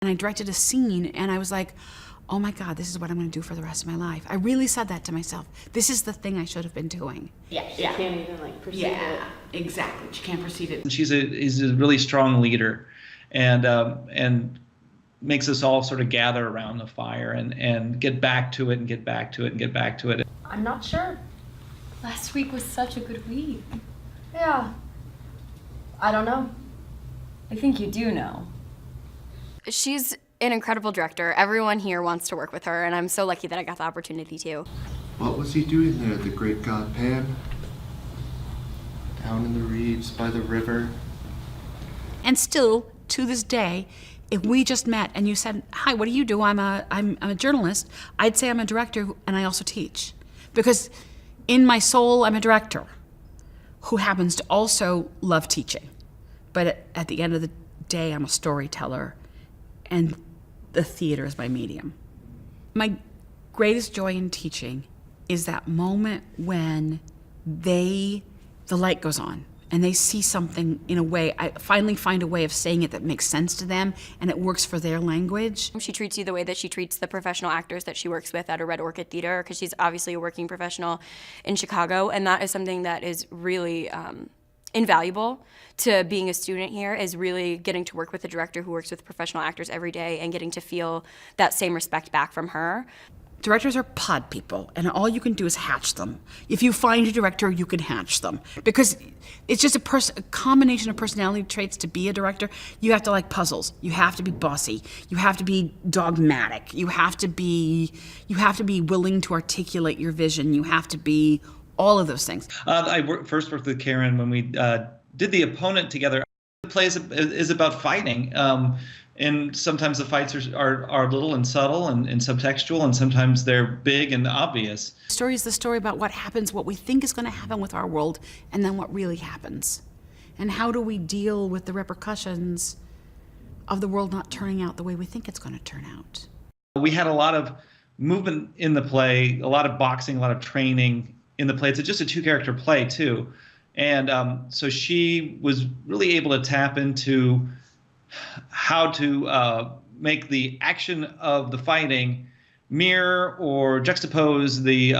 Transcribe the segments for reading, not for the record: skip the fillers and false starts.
And I directed a scene and I was like, oh my God, this is what I'm gonna do for the rest of my life. I really said that to myself. This is the thing I should have been doing. Yeah, she can't even like perceive it. Exactly, she can't perceive it. She's a really strong leader, and makes us all sort of gather around the fire and get back to it and get back to it and get back to it. I'm not sure. Last week was such a good week. Yeah. I don't know. I think you do know. She's an incredible director. Everyone here wants to work with her, and I'm so lucky that I got the opportunity to. What was he doing there, the great god Pan? Down in the reeds by the river. And still, to this day, if we just met and you said, hi, what do you do? I'm a journalist. I'd say I'm a director and I also teach. Because in my soul, I'm a director who happens to also love teaching. But at the end of the day, I'm a storyteller, and the theater is my medium. My greatest joy in teaching is that moment when the light goes on and they see something in a way, I finally find a way of saying it that makes sense to them and it works for their language. She treats you the way that she treats the professional actors that she works with at a Red Orchid Theater, because she's obviously a working professional in Chicago, and that is something that is really invaluable to being a student here, is really getting to work with a director who works with professional actors every day and getting to feel that same respect back from her. Directors are pod people, and all you can do is hatch them. If you find a director, you can hatch them. Because it's just a combination of personality traits to be a director. You have to like puzzles. You have to be bossy. You have to be dogmatic. You have to be willing to articulate your vision. You have to be all of those things. I first worked with Karen when we did The Opponent together. The play is about fighting. And sometimes the fights are little and subtle and subtextual, and sometimes they're big and obvious. The story is the story about what happens, what we think is going to happen with our world, and then what really happens. And how do we deal with the repercussions of the world not turning out the way we think it's going to turn out. We had a lot of movement in the play, a lot of boxing, a lot of training in the play. It's just a two-character play, too. And so she was really able to tap into how to make the action of the fighting mirror or juxtapose the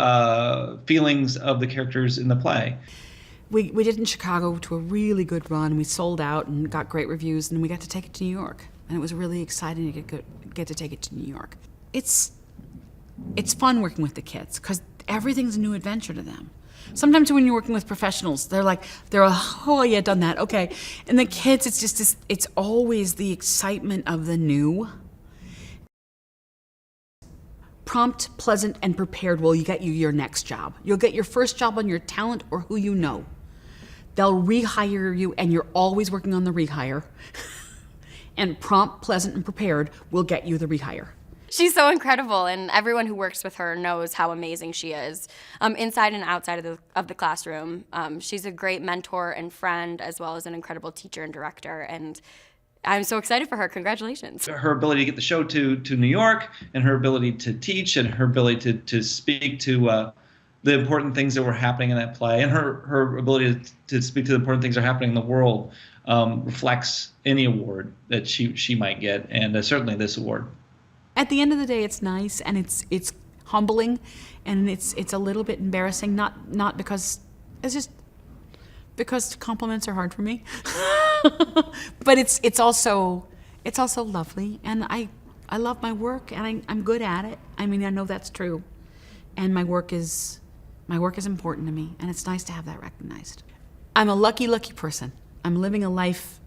feelings of the characters in the play. We did in Chicago to a really good run. We sold out and got great reviews, and we got to take it to New York. And it was really exciting to get to take it to New York. It's fun working with the kids because everything's a new adventure to them. Sometimes when you're working with professionals, they're like, oh yeah, done that, okay. And the kids, it's just this, it's always the excitement of the new. Prompt, pleasant, and prepared will get you your next job. You'll get your first job on your talent or who you know. They'll rehire you, and you're always working on the rehire. And prompt, pleasant, and prepared will get you the rehire. She's so incredible, and everyone who works with her knows how amazing she is, inside and outside of the classroom. She's a great mentor and friend, as well as an incredible teacher and director, and I'm so excited for her. Congratulations. Her ability to get the show to New York, and her ability to teach, and her ability to speak to the important things that were happening in that play, and her ability to speak to the important things that are happening in the world reflects any award that she might get, and certainly this award. At the end of the day, it's nice and it's humbling, and it's a little bit embarrassing. Not because it's just because compliments are hard for me, but it's also lovely, and I love my work, and I'm good at it. I mean, I know that's true, and my work is important to me, and it's nice to have that recognized. I'm a lucky person. I'm living a life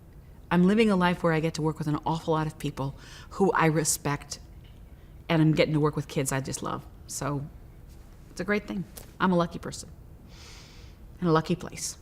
where I get to work with an awful lot of people who I respect. And I'm getting to work with kids I just love. So it's a great thing. I'm a lucky person in a lucky place.